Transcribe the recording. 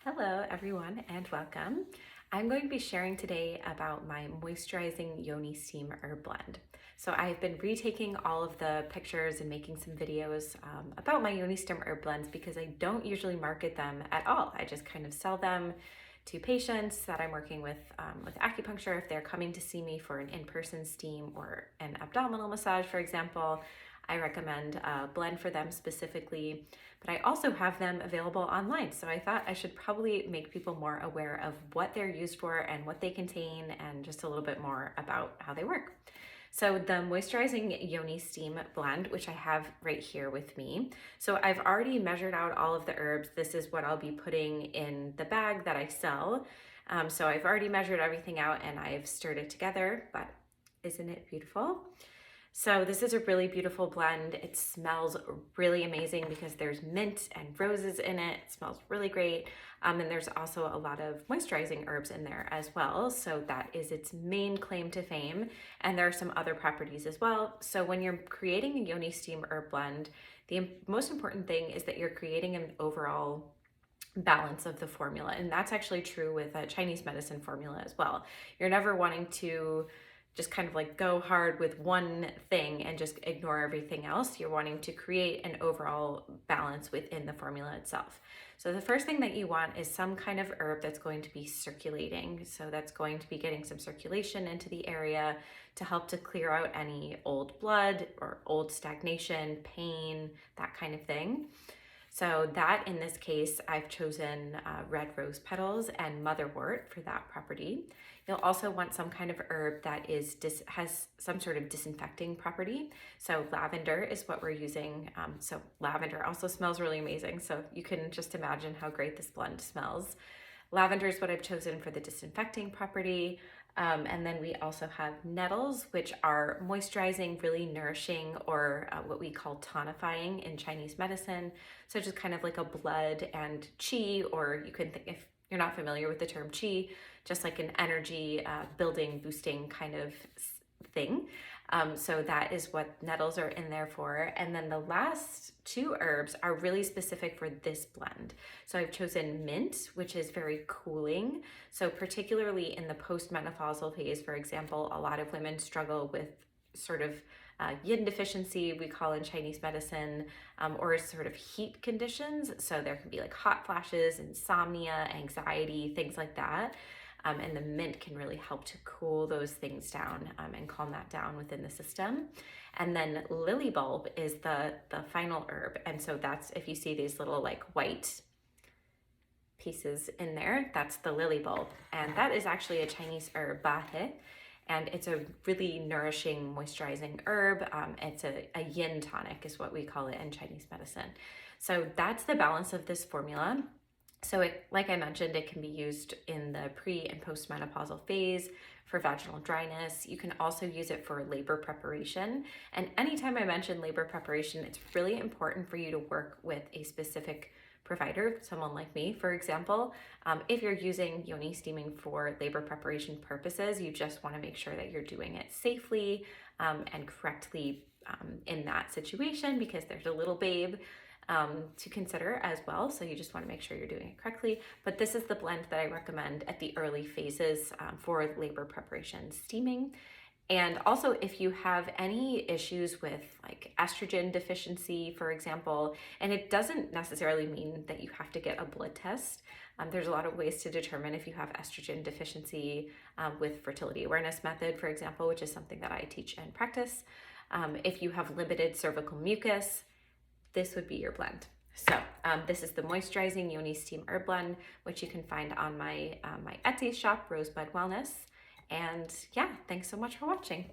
Hello everyone and welcome. I'm going to be sharing today about my Moisturizing Yoni Steam Herb Blend. So I've been retaking all of the pictures and making some videos about my Yoni Steam Herb Blends because I don't usually market them at all. I just kind of sell them to patients that I'm working with acupuncture if they're coming to see me for an in-person steam or an abdominal massage, for example. I recommend a blend for them specifically, but I also have them available online. So I thought I should probably make people more aware of what they're used for and what they contain and just a little bit more about how they work. So the Moisturizing Yoni Steam Blend, which I have right here with me. So I've already measured out all of the herbs. This is what I'll be putting in the bag that I sell. So I've already measured everything out and I've stirred it together, but isn't it beautiful? So this is a really beautiful blend. It smells really amazing because there's mint and roses in it. It smells really great. And there's also a lot of moisturizing herbs in there as well. So that is its main claim to fame. And there are some other properties as well. So when you're creating a Yoni Steam herb blend, the most important thing is that you're creating an overall balance of the formula. And that's actually true with a Chinese medicine formula as well. You're never wanting to just kind of like go hard with one thing and just ignore everything else. You're wanting to create an overall balance within the formula itself. So the first thing that you want is some kind of herb that's going to be circulating. So that's going to be getting some circulation into the area to help to clear out any old blood or old stagnation, pain, that kind of thing. So that, in this case, I've chosen red rose petals and motherwort for that property. You'll also want some kind of herb that has some sort of disinfecting property. So lavender is what we're using. So lavender also smells really amazing. So you can just imagine how great this blend smells. Lavender is what I've chosen for the disinfecting property. And then we also have nettles, which are moisturizing, really nourishing, or what we call tonifying in Chinese medicine. So just kind of like a blood and qi, or you can think, if you're not familiar with the term qi, just like an energy building, boosting kind of thing. So that is what nettles are in there for. And then the last two herbs are really specific for this blend. So I've chosen mint, which is very cooling. So particularly in the postmenopausal phase, for example, a lot of women struggle with sort of yin deficiency, we call in Chinese medicine, or sort of heat conditions. So there can be like hot flashes, insomnia, anxiety, things like that. And the mint can really help to cool those things down and calm that down within the system. And then lily bulb is the final herb. And so that's, if you see these little like white pieces in there, that's the lily bulb. And that is actually a Chinese herb, bahe. And it's a really nourishing, moisturizing herb. It's a yin tonic is what we call it in Chinese medicine. So that's the balance of this formula. So like I mentioned, it can be used in the pre and postmenopausal phase for vaginal dryness. You can also use it for labor preparation. And anytime I mention labor preparation, it's really important for you to work with a specific provider, someone like me, for example. If you're using yoni steaming for labor preparation purposes, you just want to make sure that you're doing it safely and correctly in that situation, because there's a little babe to consider as well. So you just want to make sure you're doing it correctly. But this is the blend that I recommend at the early phases for labor preparation steaming. And also, if you have any issues with like estrogen deficiency, for example, and it doesn't necessarily mean that you have to get a blood test. There's a lot of ways to determine if you have estrogen deficiency with fertility awareness method, for example, which is something that I teach and practice. If you have limited cervical mucus, this would be your blend. So this is the Moisturizing Yoni Steam Herb Blend, which you can find on my Etsy shop, Rosebud Wellness. And yeah, thanks so much for watching.